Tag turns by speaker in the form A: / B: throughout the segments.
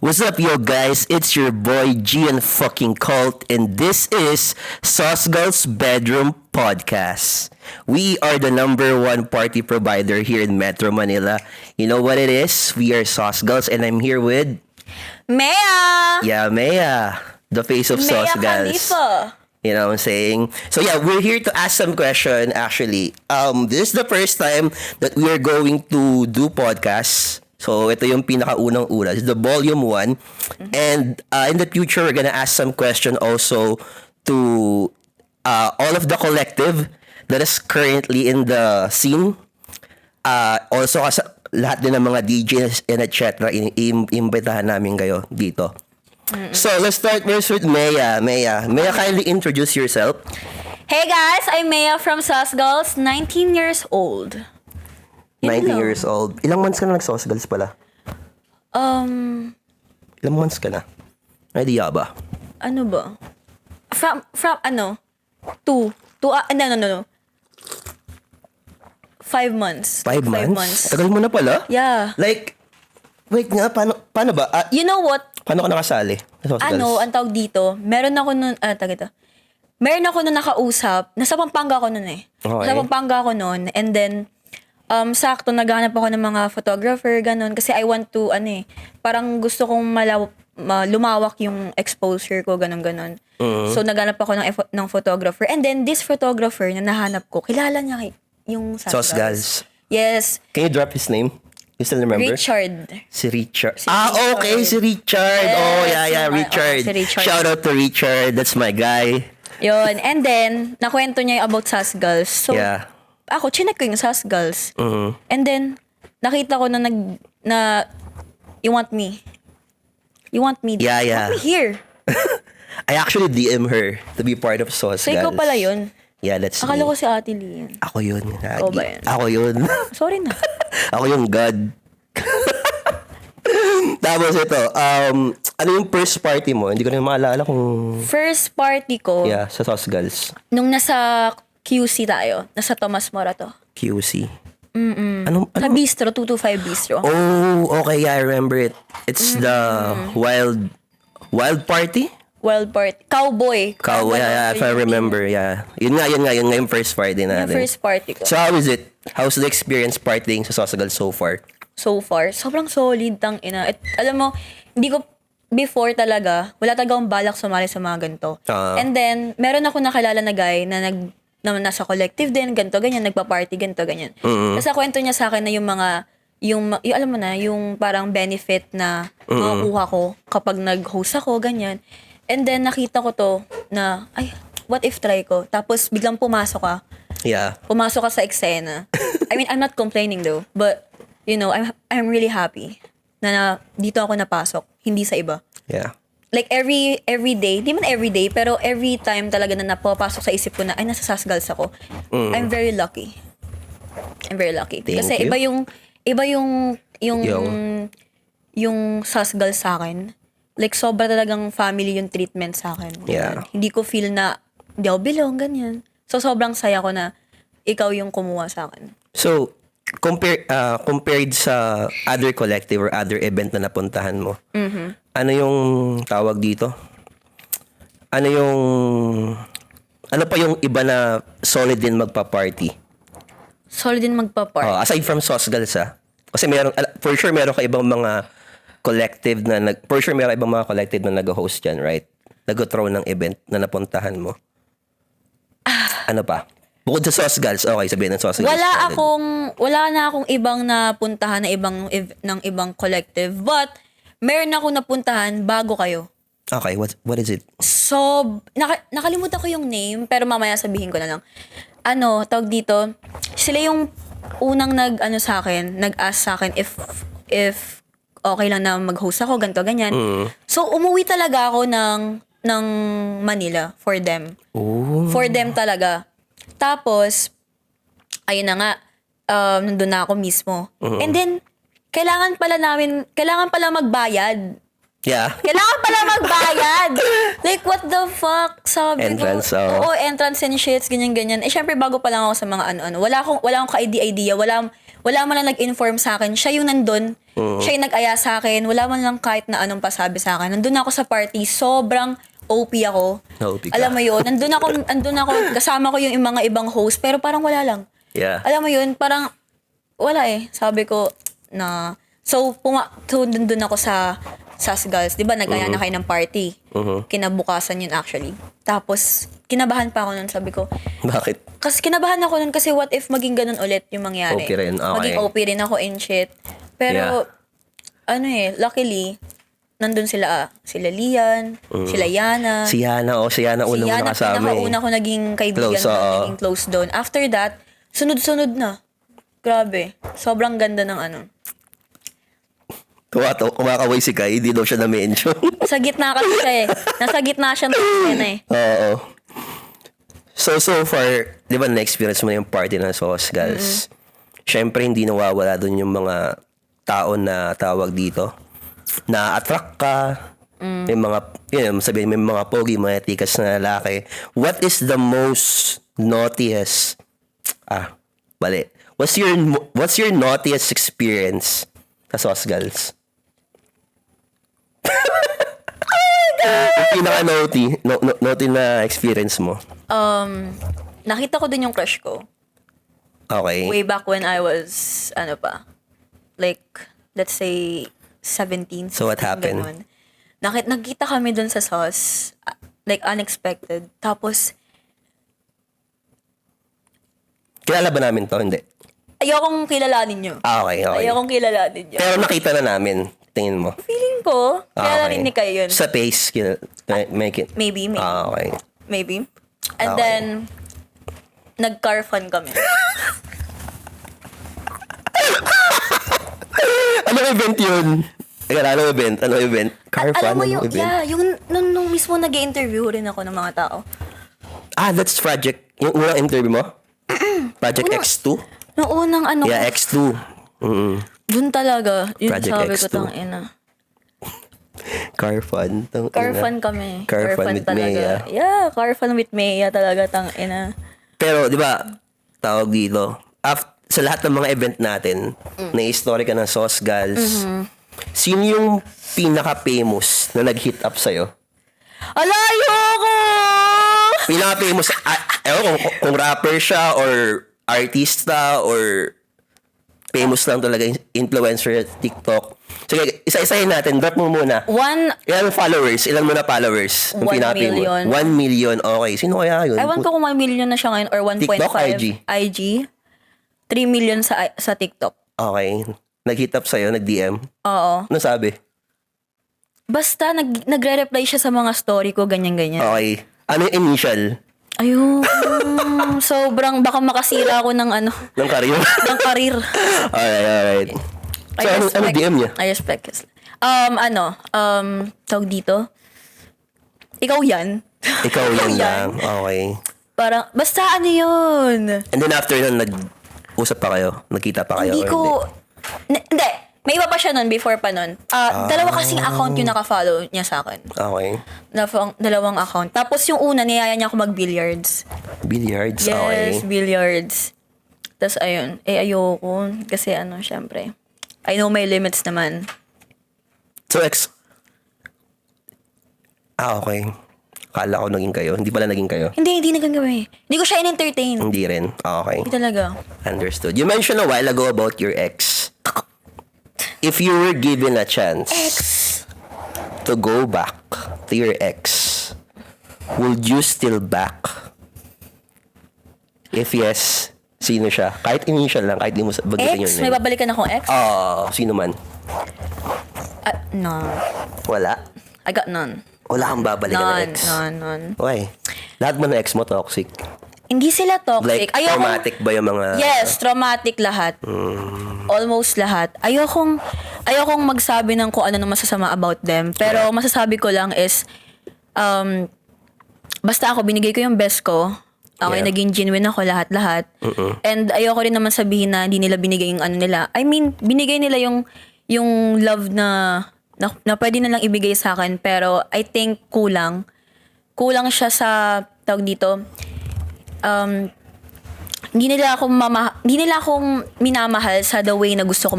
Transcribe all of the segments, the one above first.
A: What's up, yo, guys? It's your boy Gian fucking Cult, and this is Sauce Girls Bedroom Podcast. We are the number one party provider here in Metro Manila. You know what it is? We are Sauce Girls, and I'm here with
B: Mea!
A: Yeah, Mea, the face of Sauce Girls.
B: Khalifa.
A: You know what I'm saying? So yeah, we're here to ask some question actually. This is the first time that we are going to do podcasts. So ito yung pinakaunang-una. It's the volume 1. And in the future, we're gonna ask some question also to all of the collective that is currently in the scene. Also lahat din ng mga DJs and etc. Iimbitahan namin kayo dito. So, let's start first with Mea. Mea, kindly introduce yourself.
B: Hey guys, I'm Mea from Sauce Girls, 19 years old.
A: 19 years old. Ilang months ka na nag-Sauce Girls pala? Ilang months ka na? May idea ba?
B: Ano ba? From ano? 2. No. 5 months.
A: 5 months? Tagal mo na pala?
B: Yeah.
A: Like, wait nga, paano ba?
B: You know what?
A: Paano ka nakasali?
B: Ang tawag dito, meron ako nun, meron ako nun nakausap, nasa Pampanga ako nun eh.
A: Okay.
B: Nasa Pampanga ako nun, and then, sakto, naghanap ako ng mga photographer, ganun, kasi I want to, parang gusto kong lumawak yung exposure ko, ganun. So, naghanap ako ng photographer, and then, this photographer na nahanap ko, kilala niya yung
A: Sauce Girls.
B: Yes.
A: Can you drop his name? You still remember?
B: Richard.
A: Si Richard.
B: Si Richard.
A: Okay, si Richard.
B: Yes,
A: Oh, yeah, Richard.
B: Si Richard.
A: Shout out to Richard. That's my guy.
B: Yun. And then, nakwento niya yung about Sauce Girls. So,
A: Yeah.
B: ako, chinek ko yung Sauce Girls. And then, nakita ko na you want me. You want me.
A: Yeah.
B: Want me here.
A: I actually DM her to be part of Sauce
B: So,
A: Girls.
B: ikaw pala yun.
A: Yeah, that's
B: Akala
A: me.
B: ko si Ate Lee yun.
A: Ako yun.
B: Ikaw ba yun?
A: Ako yun.
B: Sorry na.
A: Ako yung God. Tapos ito, ano yung first party mo? Hindi ko na maalala kung...
B: First party ko,
A: Yeah, sa Sauce Girls.
B: nung nasa QC tayo. Nasa Tomas Mora to.
A: QC.
B: Sa Bistro, 225 Bistro.
A: Oh, okay, yeah, I remember it. It's the wild party?
B: Wild party. Cowboy.
A: Yeah, if I remember, yeah. Yun nga yung first party
B: Yung
A: natin.
B: first party ko.
A: So how is it? How's the experience partying sa Sauce Girls so far?
B: So far, sobrang solid, tang ina. At alam mo, hindi ko, before talaga, wala talaga akong balak sumali sa mga ganito. And then, meron ako nakilala na guy na nasa collective din, ganito, ganyan, nagpa-party, ganito, ganyan. Kasi kwento niya sa akin na yung alam mo na, yung parang benefit na makukuha ko kapag nag-host ako, ganyan. And then, nakita ko to na, ay, what if try ko? Tapos, biglang pumasok ka.
A: Yeah.
B: Pumasok ka sa eksena. I mean, I'm not complaining though. But, you know, I'm really happy na dito ako napasok. Hindi sa iba.
A: Yeah.
B: Like, every day, di man every day, pero every time talaga na napapasok sa isip ko na, ay, nasa Sauce Girls ako. I'm very lucky. I'm very lucky.
A: Thank
B: Kasi
A: you.
B: iba yung Sauce Girls sa akin. Like, sobra talagang family yung treatment sa akin.
A: Yeah.
B: Hindi ko feel na hindi ako belong, ganyan. So, sobrang saya ko na ikaw yung kumuha sa akin.
A: So, compared sa other collective or other event na napuntahan mo, ano yung tawag dito? Ano pa yung iba na solid din magpa-party?
B: Solid din magpa-party.
A: Aside from Sauce Girls, kasi for sure meron ka ibang mga collective na nag-host dyan, right? Nag-throw ng event na napuntahan mo. Ano pa? Bukod sa Sauce Girls, okay, sabihin ng Sauce Girls.
B: Wala na akong ibang napuntahan ng ibang collective. But, meron akong napuntahan bago kayo.
A: Okay, what is it?
B: So, nakalimutan ko yung name, pero mamaya sabihin ko na lang. Tawag dito, sila yung unang nag-ask sa akin if okay lang na mag-host ako, ganito, ganyan. So, umuwi talaga ako ng Manila for them.
A: Oh.
B: For them talaga. Tapos, ayun na nga, nandun na ako mismo. And then, kailangan pala magbayad.
A: Yeah.
B: Kailangan pala magbayad. Like, what the fuck? Sabi
A: Entrance,
B: ko. Oo, entrance and shits, ganyan-ganyan. Syempre, bago pa lang ako sa mga ano-ano. Wala akong ka-idea. wala man lang nag-inform sa akin. Siya yung nandun. Siya yung nag-aya sa akin. Wala man lang kahit na anong pasabi sa akin. Nandun ako sa party. Sobrang OP ako.
A: OP ka.
B: Alam mo yun, nandun ako, kasama ko yung mga ibang host, pero parang wala lang.
A: Yeah.
B: Alam mo yun, parang wala eh. Sabi ko na, so nandun ako sa Sasgals. Di ba, nag-aya na kayo ng party. Kinabukasan yun actually. Tapos, kinabahan pa ako nun. Sabi ko,
A: Bakit?
B: kasi kinabahan ako nun kasi what if maging ganun ulit yung mangyari.
A: OP rin, okay.
B: Maging OP rin ako in shit. Pero, luckily, nandun sila Lian, sila Yana.
A: Si Yana una kasama
B: pinakauna ko naging kaibigan
A: Close,
B: naging close doon. After that, sunod-sunod na. Grabe. Sobrang ganda ng ano.
A: Kumakaway si Kai, hindi daw siya na-mention.
B: Sa gitna kasi siya eh. Nasa gitna siya ng scene eh.
A: Oo. So far, di ba na-experience mo na yung party ng Sauce Gals? Siyempre, hindi nawawala dun yung mga tao na tawag dito. Na-attract ka. May mga, sabihin, may mga pogi, mga tikas na lalaki. What is the most naughtiest? Mali. What's your naughtiest experience sa Sauce Gals? Yung pinaka-naughty na experience mo.
B: Nakita ko din yung crush ko.
A: Okay.
B: Way back when I was, like, let's say, 17.
A: So what happened?
B: Ganun. Nagkita kami dun sa Sauce, like, unexpected. Tapos,
A: kilala ba namin to? Hindi.
B: ayokong kilalanin nyo.
A: Okay.
B: Ayokong kilalanin nyo.
A: Pero nakita na namin, tingin mo.
B: Feeling ko, kilalanin ni kayo yun.
A: Sa face, make it.
B: Maybe.
A: Okay.
B: Maybe. And
A: Okay.
B: then, nag-car fun kami.
A: Anong event yun? Anong event? Car fun?
B: Alam mo
A: Anong
B: yung,
A: event?
B: yung nung mismo nag-interview rin ako ng mga tao.
A: That's Project, yung unang interview mo? Project X2?
B: Nung unang
A: Yeah, X2.
B: dun talaga, yun
A: Project
B: sabi ko
A: X2.
B: tangina.
A: Car fun.
B: Car fun kami.
A: Car fun with
B: talaga.
A: Mea.
B: Yeah, car fun with Mea talaga tangina.
A: Pero, di ba, tawag dito, sa lahat ng mga event natin, na history ka ng Sauce Gals, sino yung pinaka-famous na nag-hit up sa'yo?
B: Alayo ko!
A: Pinaka-famous, ewan kung rapper siya or artista or famous lang talaga, influencer, TikTok. Sige, isa-isahin natin. Drop mo muna. Ilan followers? Ilan mo na followers?
B: 1 million.
A: 1 million. Okay. Sino kaya yun?
B: Ewan ko kung 1 million na siya ngayon or 1.5.
A: TikTok, IG?
B: 3 million sa TikTok.
A: Okay. Nag-hit up sa'yo, nag-DM.
B: Oo.
A: Ano sabi?
B: Basta nagre-reply siya sa mga story ko, ganyan-ganyan.
A: Okay. Ano yung initial?
B: Ayun. Sobrang baka makasira ako ng
A: Ng career?
B: ng karir.
A: Alright. So, ano DM niya?
B: I respect it. Tawag dito. Ikaw yan.
A: Ikaw yan lang. Okay.
B: Parang, basta yun.
A: And then after nun, nag-usap pa kayo? Nagkita pa kayo?
B: Hindi ko, hindi. May iba pa siya nun, before pa nun. Dalawa kasing account yung naka-follow niya sa akin.
A: Okay.
B: Dalawang account. Tapos yung una, niyaya niya ako mag-billiards.
A: Billiards?
B: Yes,
A: Okay.
B: billiards. Tapos ayun, ayoko. Kasi syempre, I know my limits naman.
A: So, okay. Kala ko naging kayo. Hindi pala naging kayo.
B: Hindi nagagawin. Hindi ko siya in-entertain.
A: Hindi rin. Okay.
B: Hindi talaga.
A: Understood. You mentioned a while ago about your ex. If you were given a chance to go back to your ex, would you still back? If yes, sino siya? Kahit initial lang, kahit di mo bagitin
B: Ex?
A: yun.
B: May babalikan akong ex?
A: Sino man?
B: No.
A: Wala?
B: I got none.
A: Wala kang babalikan ng ex?
B: None.
A: Why? Lahat mo ng ex mo toxic?
B: Hindi sila toxic.
A: Like, traumatic ba yung mga...
B: Yes, traumatic lahat. Almost lahat. Ayokong magsabi ng kung ano na masasama about them. Pero masasabi ko lang is, basta ako, binigay ko yung best ko. Okay, naging genuine ako lahat-lahat. And ayoko rin naman sabihin na hindi nila binigay yung ano nila. I mean, binigay nila yung love na pwede na lang ibigay sa akin. Pero I think kulang. Kulang siya sa, tawag dito, hindi nila akong minamahal sa the way na gusto ko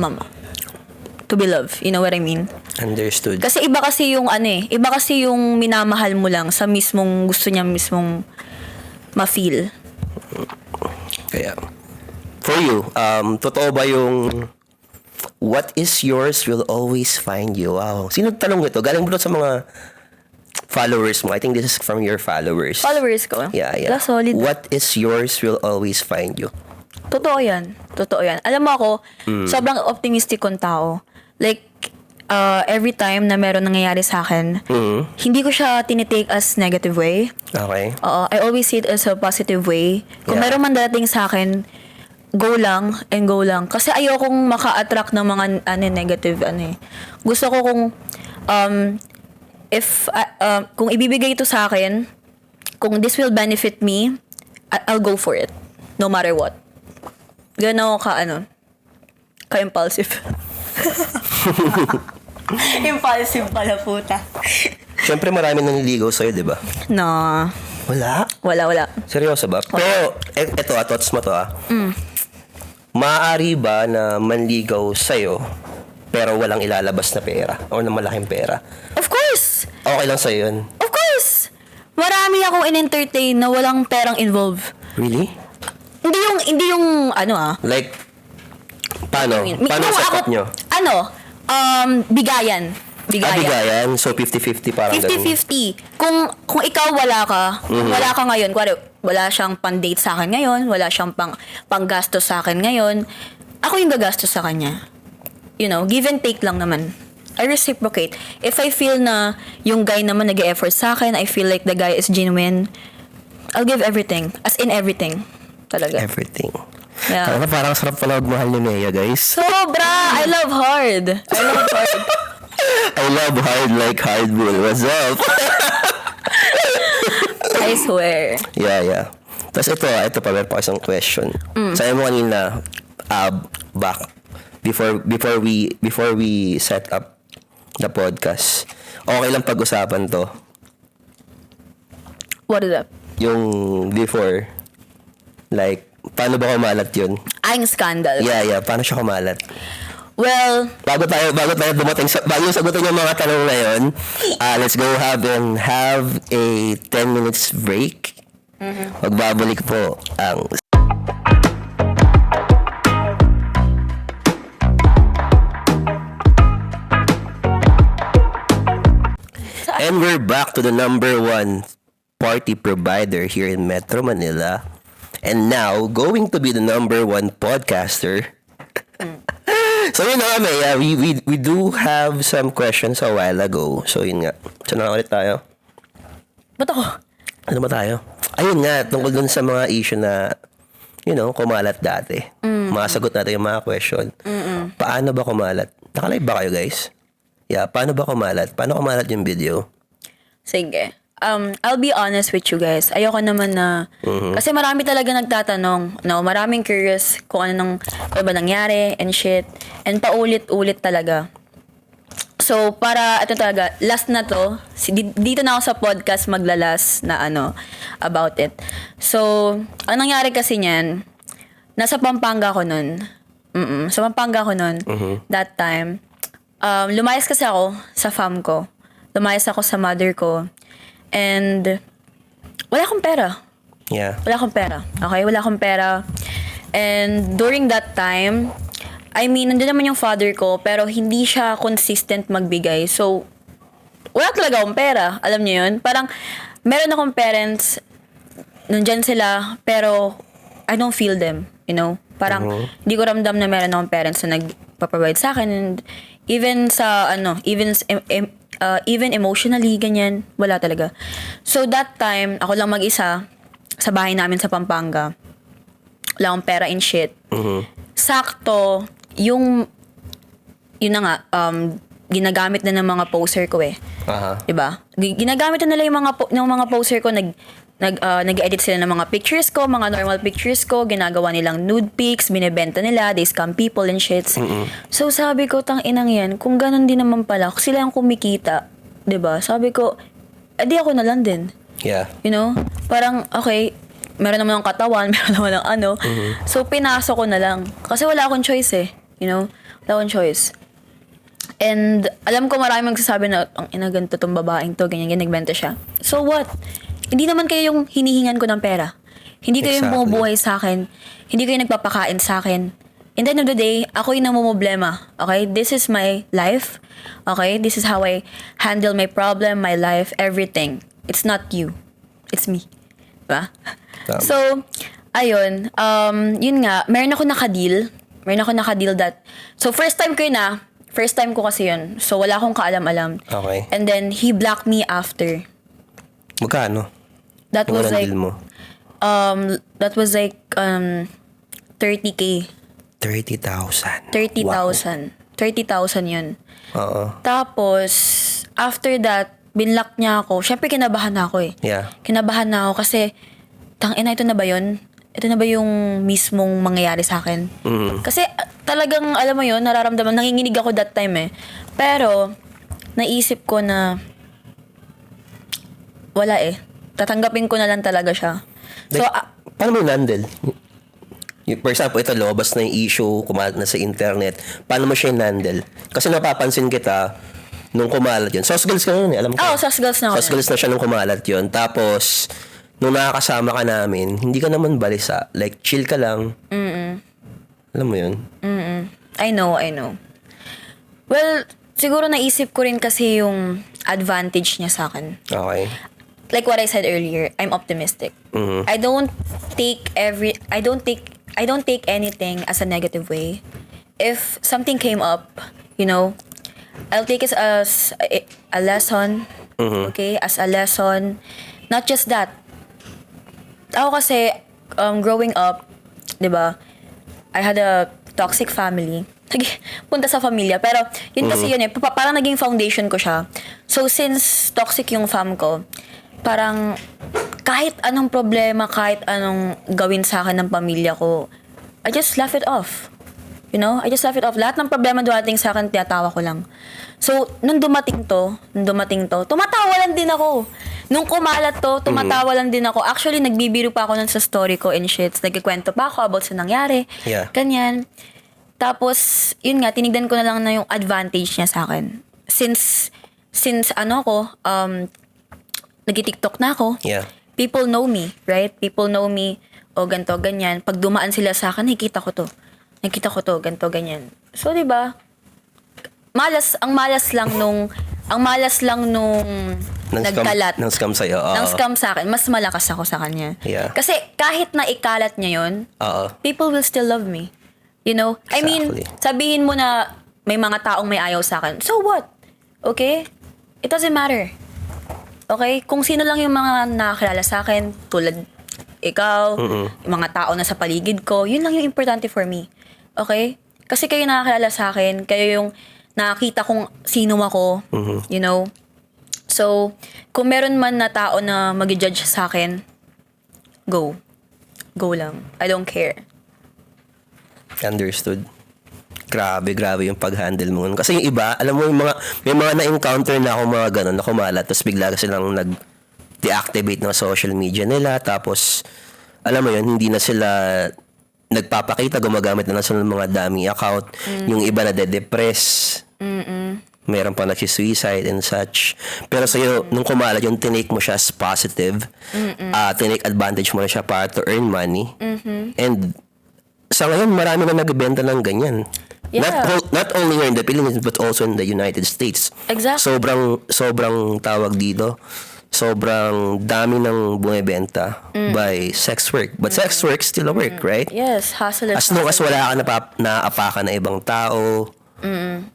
B: to be loved. You know what I mean?
A: Understood.
B: Kasi iba kasi yung iba kasi yung minamahal mo lang sa mismong gusto niya mismong ma-feel.
A: Kaya, for you, totoo ba yung what is yours will always find you? Wow. Sino tanong ito? Galing mo sa mga followers mo. I think this is from your followers.
B: Followers ko?
A: Yeah.
B: That's solid.
A: What is yours will always find you.
B: Totoo yan. Alam mo ako, sobrang optimistic kong tao. Like, every time na meron nangyayari sa akin, hindi ko siya tinitake as negative way.
A: Okay.
B: I always see it as a positive way. Kung meron man darating sa akin, go lang. Kasi ayokong maka-attract ng mga negative Gusto ko kung kung ibibigay ito sa akin, kung this will benefit me, I'll go for it. No matter what. Gano'n ka-impulsive. Impulsive pala, puta.
A: Siyempre marami naniligaw sa'yo, di ba?
B: No. Wala.
A: Seryoso ba? Pero, eto, thoughts mo to maaari ba na manligaw sa'yo pero walang ilalabas na pera o na malaking pera?
B: Of course!
A: Okay lang sa'yo yun?
B: Of course! Marami akong in-entertain na walang perang involved.
A: Really?
B: Hindi yung
A: Like, paano? Paano sa set nyo?
B: Bigayan.
A: Bigayan? So, 50-50 parang
B: 50-50. Kung ikaw wala ka, wala ka ngayon, wala siyang pang-date sa akin ngayon, wala siyang pang-gastos sa akin ngayon, ako yung gagastos sa kanya. You know, give and take lang naman. I reciprocate. If I feel na yung guy naman nag-e-effort sa akin, I feel like the guy is genuine, I'll give everything. As in everything. Talaga.
A: Everything.
B: Yeah.
A: Parang sarap pala magmahal ni Mea, guys.
B: Sobra! I love hard.
A: I love hard like hard bull. What's up?
B: I swear.
A: Yeah. Tapos ito pa, meron pa isang question. Sabi mo kanina, back, before we set up the podcast, okay lang pag-usapan to.
B: What is that?
A: Yung before, like, paano ba kumalat yun?
B: Ang scandal.
A: Yeah, paano siya kumalat?
B: Well,
A: bago tayo dumating bago sagutin yung mga tanong na yun, let's go have a 10 minutes break. Magbabalik po ang And we're back to the number one party provider here in Metro Manila. And now, going to be the number one podcaster. So yun na kami, we do have some questions a while ago. So yun nga. So na ulit tayo.
B: Ba't ako?
A: Ano ba tayo? Ayun nga, tungkol dun sa mga issue na, kumalat dati. Masagot natin yung mga question. Paano ba kumalat? Nakalive ba kayo, guys? Yeah, paano ba kumalat? Paano kumalat yung video?
B: Sige. I'll be honest with you guys. Ayoko naman na... Kasi marami talaga nagtatanong. Maraming curious kung ano ba nangyari and shit. And paulit-ulit talaga. So, ito talaga, last na to. Dito na ako sa podcast maglalas na about it. So, ang nangyari kasi niyan, nasa Pampanga ko nun. Sa Pampanga ko nun. That time. Lumayas kasi ako sa fam ko. Lumayas ako sa mother ko. And, wala akong pera.
A: Yeah.
B: Wala akong pera. Okay? Wala akong pera. And, during that time, nandun naman yung father ko, pero hindi siya consistent magbigay. So, wala talaga akong pera. Alam niyo yun? Parang, meron akong parents, nandyan sila, pero, I don't feel them. You know? Parang, hindi ko ramdam na meron akong parents na nagpa-provide sa akin. And, even even emotionally, ganyan, wala talaga. So, that time, ako lang mag-isa, sa bahay namin sa Pampanga. Wala akong pera and shit. Sakto, yun na nga, ginagamit na ng mga poster ko eh. Diba? Ginagamit na nila yung mga poster ko, nag-edit sila ng mga pictures ko, mga normal pictures ko, ginagawa nilang nude pics, binibenta nila, they scam people and shits. So sabi ko, tang-inang yan, kung ganun din naman pala, sila yung kumikita, diba? Sabi ko, edi ako na lang din.
A: Yeah.
B: You know? Parang, okay, meron naman ng katawan, meron naman ng ano. So, pinasok ko na lang. Kasi wala akong choice eh. You know? Wala akong choice. And alam ko marami magsasabi na, ang ina, ganito tong babaeng to, ganyan, nagbenta siya. So what? Hindi naman kayo yung hinihingan ko ng pera. Hindi kayo yung bumubuhay sa akin. Hindi kayo nagpapakain sa akin. In the end of the day, ako yung namumblema. Okay? This is my life. Okay? This is how I handle my problem, my life, everything. It's not you. It's me. Diba? So, ayun. Yun nga, meron ako nakadeal. That. So, first time ko yun First time ko kasi yun. So, wala akong kaalam-alam.
A: Okay.
B: And then, he blocked me after.
A: Magkano?
B: That was like,
A: deal mo?
B: That was like, 30K.
A: 30,000.
B: 30,000.
A: Wow.
B: 30,000 yun.
A: Oo.
B: Tapos, after that, binlock niya ako. Syempre, kinabahan na ako eh.
A: Yeah.
B: Kinabahan na ako kasi, ito na ba yun? Ito na ba yung mismong mangyayari sa akin? Kasi talagang, alam mo yun, nararamdaman, nanginginig ako that time eh. Pero, naisip ko na, wala eh. Tatanggapin ko na lang talaga siya. So,
A: paano mo handle? For example, ito, lobas na yung issue, kumalat na sa internet. Paano mo siya handle? Kasi napapansin kita, nung kumalat yun. Sosgals ka na yun eh, alam ko.
B: Oo, sosgals na ako.
A: Sosgals na siya nung kumalat yun. Tapos, nung nakakasama ka namin, hindi ka naman balisa. Like, chill ka lang. Alam mo yun?
B: I know. Well, siguro naisip ko rin kasi yung advantage niya sa akin.
A: Okay.
B: Like what I said earlier, I'm optimistic. I don't take anything as a negative way. If something came up, you know, I'll take it as a lesson. Okay? As a lesson. Not just that. Ako kasi, growing up, di ba, I had a toxic family. Punta sa familia. Pero, yun kasi yun eh. Parang naging foundation ko siya. So, since toxic yung fam ko, parang, kahit anong problema, kahit anong gawin sa akin ng pamilya ko, I just laugh it off. You know? I just laugh it off. Lahat ng problema dumating sa akin, tinatawa ko lang. So, nung dumating to, tumatawa lang din ako. Nung kumalat to, tumatawa lang din ako. Actually, nagbibiro pa ako nun sa story ko and shit. Nagkikwento pa ako about sa nangyari.
A: Yeah.
B: Ganyan. Tapos, yun nga, tinignan ko na lang na yung advantage niya sa akin. Since nag-TikTok na ako.
A: Yeah.
B: People know me, right? People know me, o ganto, ganyan. Pag dumaan sila sa akin, nakita ko to, ganto, ganyan. So, di ba? Ang malas lang nung nagkalat.
A: Nang scam sa'yo.
B: Nang scam sa akin, mas malakas ako sa kanya.
A: Yeah.
B: Kasi kahit na ikalat niya yun, people will still love me. You know?
A: Exactly.
B: I mean, sabihin mo na may mga taong may ayaw sa akin. So what? Okay? It doesn't matter. Okay? Kung sino lang yung mga nakakilala sa akin, tulad ikaw, yung mga tao na sa paligid ko, yun lang yung importante for me. Okay? Kasi kayo nakakilala sa akin, kayo yung nakakita kung sino ako, you know? So, kung meron man na tao na mag-judge sa akin, go. Go lang. I don't care.
A: Understood. Grabe yung pag-handle mo. Kasi yung iba, alam mo, may mga na-encounter na ako mga ganun, na kumalat, tapos bigla kasi lang nag-deactivate ng social media nila, tapos, alam mo yun, hindi na sila nagpapakita, gumagamit na lang sila ng mga dummy account. Yung iba na de-depress. Meron pa nagsisuicide and such. Pero sa'yo, nung kumalat, yung tinake mo siya as positive, tinake advantage mo na siya para to earn money. And sa ngayon, marami na nagbebenta ng ganyan.
B: Yeah.
A: Not only here in the Philippines, but also in the United States.
B: Exactly.
A: Sobrang tawag dito. Sobrang dami ng bumibenta by sex work. But sex work still a work, right?
B: Yes, hustle is
A: as long as wala ka naapakan na ibang tao,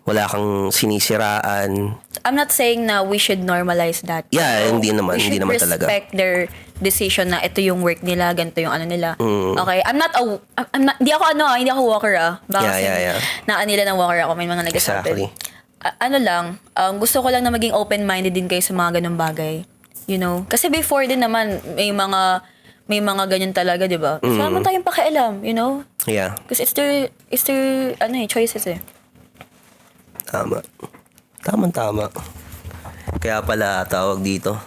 A: wala kang sinisiraan.
B: I'm not saying na we should normalize that.
A: Yeah, hindi naman talaga.
B: We should respect their decision na ito yung work nila, ganito yung ano nila. Okay, hindi ako walker Baka
A: Yeah.
B: nila ng walker ako, may mga nagsasabi.
A: Exactly.
B: Gusto ko lang na maging open-minded din kayo sa mga ganung bagay. You know? Kasi before din naman, may mga ganyan talaga, di ba? So, naman tayong pakialam, you know?
A: Yeah.
B: Kasi it's their choices eh.
A: Tama. Kaya pala, tawag dito.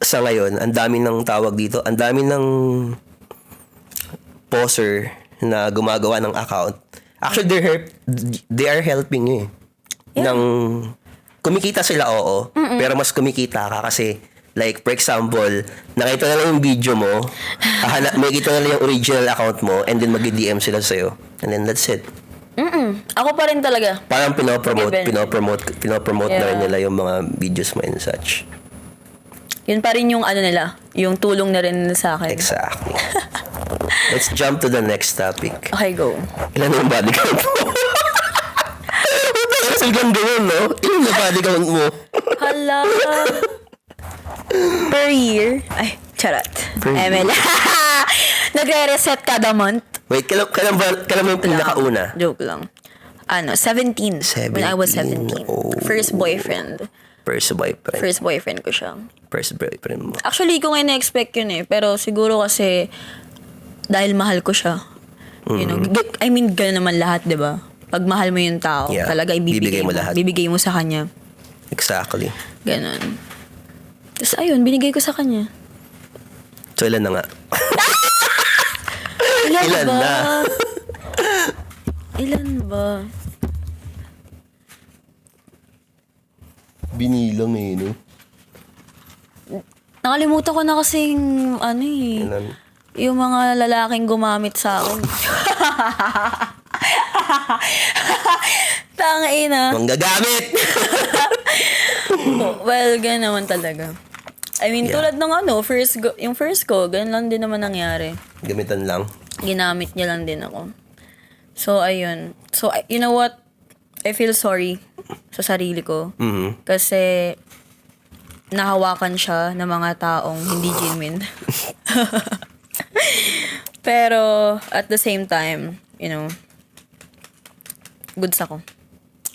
A: sa ngayon, ang dami ng tawag dito, ang dami ng poser na gumagawa ng account. Actually, they are helping you Nang kumikita sila, oo. Pero mas kumikita ka kasi, like, for example, nakita na lang yung video mo, makikita na lang yung original account mo, and then mag-DM sila sa'yo. And then that's it.
B: Ako pa rin talaga.
A: Parang pinopromote na rin nila yung mga videos mo and such.
B: Yun pa rin yung nila, yung tulong na rin sa akin.
A: Exactly. Let's jump to the next topic.
B: Okay, go.
A: Ilan yung body count mo? Kasi ganda yun, no? Ilan yung body count mo?
B: Hala. Per year. Ay, charot.
A: Per year.
B: ML. Nagre-reset kada month.
A: Wait, kailan mo yung pinakauna?
B: Joke lang. 17. When I was 17.
A: Oh.
B: First boyfriend.
A: First boyfriend.
B: First boyfriend ko siya.
A: First boyfriend mo.
B: Actually, ko nga na-expect yun Pero siguro kasi, dahil mahal ko siya. You know, I mean, gano'n naman lahat, di ba? Pag mahal mo yung tao, talaga ibibigay mo.
A: Lahat.
B: Bibigay mo sa kanya.
A: Exactly.
B: Ganon. Tapos ayun, binigay ko sa kanya.
A: So, ilan na nga?
B: Ilan
A: ba?
B: na? Ilan ba?
A: Binilang no?
B: Nakalimutan ko na kasing,
A: Ilan?
B: yung mga lalaking gumamit sa akin. Tangina.
A: Manggagamit!
B: Well, ganun naman talaga. I mean, tulad ng yung first ko, ganun lang din naman nangyari.
A: Gamitan lang.
B: Ginamit niya lang din ako. So, ayun. So, you know what? I feel sorry sa sarili ko. Kasi, nahawakan siya ng mga taong hindi genuine. Pero, at the same time, you know, goods ako.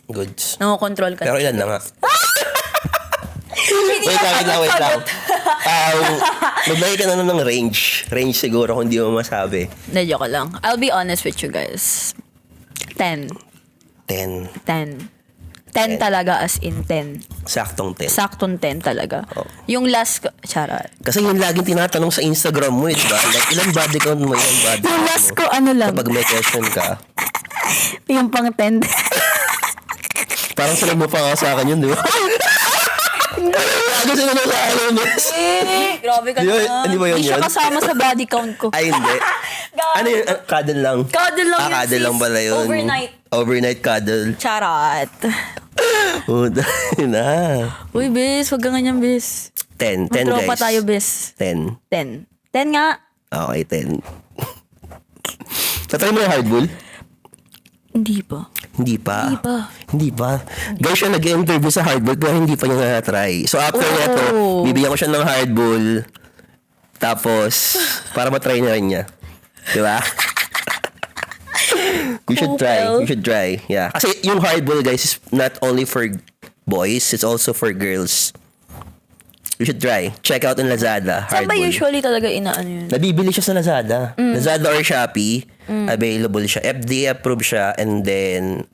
A: Goods.
B: Nakokontrol ka.
A: Pero ilan na nga? wait lang. Maglagay ka na ng range. Range siguro kung di mo masabi.
B: Na joke lang. I'll be honest with you guys. 10.
A: 10
B: talaga as in 10.
A: Saktong 10.
B: Saktong 10 talaga.
A: Oh.
B: Yung last ko, charot.
A: Kasi yung laging tinatanong sa Instagram mo, diba? Like, ilang body count mo, ilang body count mo.
B: Yung last ko, lang.
A: Kapag may question ka.
B: Yung pang 10.
A: Parang sunod mo pa nga sa akin yun, di ba? Ano sunod sa akin yun?
B: Grabe ka na.
A: Hindi ba yun
B: Hindi siya
A: yun?
B: kasama sa body count ko.
A: Ay, hindi. Ano yun? Cuddle lang?
B: Cuddle lang yun,
A: Cuddle
B: sis.
A: lang pala yun. Overnight cuddle.
B: Charot.
A: Oh, dahil na.
B: Uy, bis. Huwag ka ganyan, bis.
A: 10 guys.
B: Magtropa tayo, bis.
A: 10.
B: 10 nga.
A: Okay, 10. Tatry mo yung hardball?
B: Hindi pa.
A: Hindi pa. Guys, siya nag-interview sa hardball pero hindi pa niya na-try. So, after nito, bibigyan ko siya ng hardball. Tapos, para matry na rin niya. Di ba? You should try. Yeah. Kasi yung hardball, guys, is not only for boys, it's also for girls. You should try. Check out on Lazada.
B: Saan ba
A: Hardball.
B: usually talaga inaano yun?
A: Nabibili siya sa Lazada. Lazada or Shopee. Available siya. FDA approved siya. And then,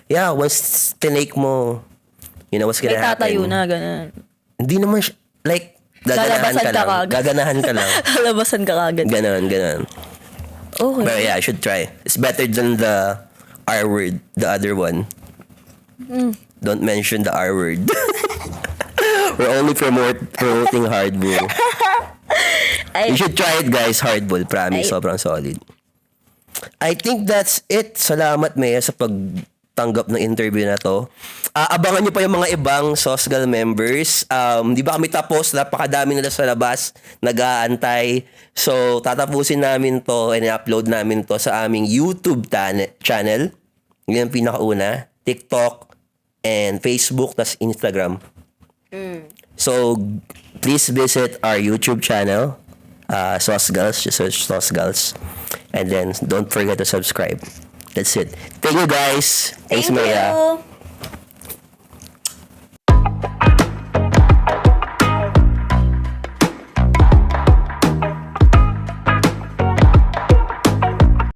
A: once tinake mo, you know what's gonna
B: May
A: happen.
B: tatayo na, gano'n.
A: Hindi naman siya, like, gaganahan ka lang. Gaganahan ka lang.
B: Lalabasan ka kagad.
A: Ganon.
B: Okay.
A: But yeah, I should try. It's better than the R word, the other one. Don't mention the R word. We're only promoting hardball. You should try it, guys. Hardball, promise. Sobrang solid. I think that's it. Salamat, Mea, sa pagtanggap ng interview na to. Abangan nyo pa yung mga ibang Sosgal members. Di ba kami tapos? Napakadami nila sa labas. Nag-aantay. So, tatapusin namin to and i-upload namin to sa aming YouTube channel. Yun ang pinakauna. TikTok and Facebook, tas Instagram. So, please visit our YouTube channel. Sosgals. Just search Sosgals. And then, don't forget to subscribe. That's it. Thank you, guys. Thanks, Maya.
B: you.